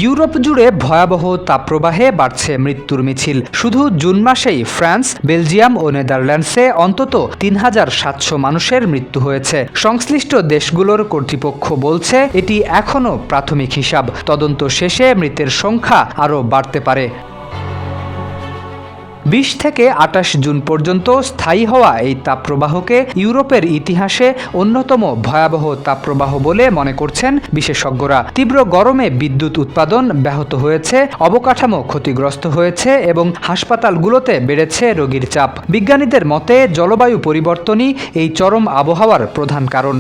Europe জুড়ে ভয়াবহ তাপপ্রবাহে বাড়ছে মৃত্যুর মিছিল। শুধু জুন মাসেই ফ্রান্স, বেলজিয়াম ও নেদারল্যান্ডসে অন্তত ৩৭০০ মানুষের মৃত্যু হয়েছে। সংশ্লিষ্ট দেশগুলোর কর্তৃপক্ষ বলছে এটি এখনও প্রাথমিক হিসাব। তদন্ত শেষে মৃতের সংখ্যা আরও বাড়তে পারে। ২০ থেকে ২৮ জুন পর্যন্ত স্থায়ী হওয়া এই তাপপ্রবাহকে ইউরোপের ইতিহাসে অন্যতম ভয়াবহ তাপপ্রবাহ বলে মনে করছেন বিশেষজ্ঞরা। তীব্র গরমে বিদ্যুৎ উৎপাদন ব্যাহত হয়েছে, অবকাঠামো ক্ষতিগ্রস্ত হয়েছে এবং হাসপাতালগুলোতে বেড়েছে রোগীর চাপ। বিজ্ঞানীদের মতে জলবায়ু পরিবর্তনই এই চরম আবহাওয়ার প্রধান কারণ।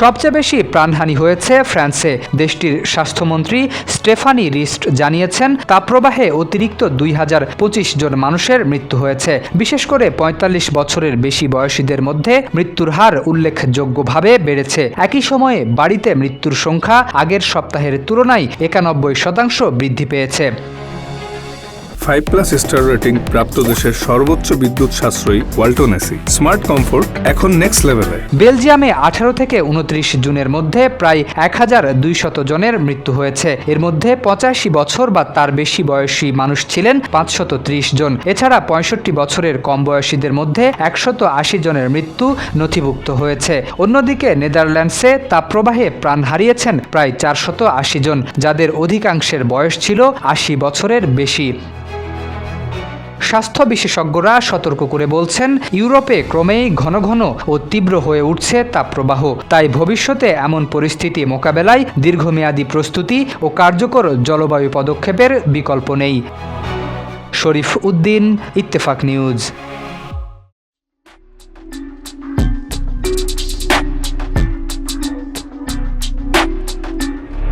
সবচেয়ে বেশি প্রাণহানি হয়েছে ফ্রান্সে। দেশটির স্বাস্থ্যমন্ত্রী স্টেফানি রিস্ট জানিয়েছেন, তাপপ্রবাহে অতিরিক্ত ২০২৫ জন মানুষের মৃত্যু হয়েছে। বিশেষ করে ৪৫ বছরের বেশি বয়সীদের মধ্যে মৃত্যুর হার উল্লেখযোগ্যভাবে বেড়েছে। একই সময়ে বাড়িতে মৃত্যুর সংখ্যা আগের সপ্তাহের তুলনায় ৯১% বৃদ্ধি পেয়েছে। 5+ স্টার রেটিং প্রাপ্ত দেশের সর্বোচ্চ বিদ্যুৎ সাশ্রয়ী ওয়ালটন এসি। স্মার্ট কমফোর্ট এখন নেক্সট লেভেলে। বেলজিয়ামে 18 থেকে 29 জুনের মধ্যে প্রায় ১,২০০ জনের মৃত্যু হয়েছে। এর মধ্যে ৮৫ বছর বা তার বেশি বয়সী মানুষ ছিলেন ৫৩০ জন। এছাড়া ৬৫ বছরের কম বয়সীদের মধ্যে ১৮০ জনের মৃত্যু নথিভুক্ত হয়েছে। অন্যদিকে নেদারল্যান্ডসে তাপপ্রবাহে প্রাণ হারিয়েছেন প্রায় ৪৮০ জন, যাদের অধিকাংশের বয়স ছিল ৮০ বছরের বেশি। স্বাস্থ্য বিশেষজ্ঞরা সতর্ক করে বলছেন, ইউরোপে ক্রমেই ঘন ঘন ও তীব্র হয়ে উঠছে তাপপ্রবাহ। তাই ভবিষ্যতে এমন পরিস্থিতি মোকাবেলায় দীর্ঘমেয়াদী প্রস্তুতি ও কার্যকর জলবায়ু পদক্ষেপের বিকল্প নেই। শরীফ উদ্দিন, ইত্তেফাক নিউজ।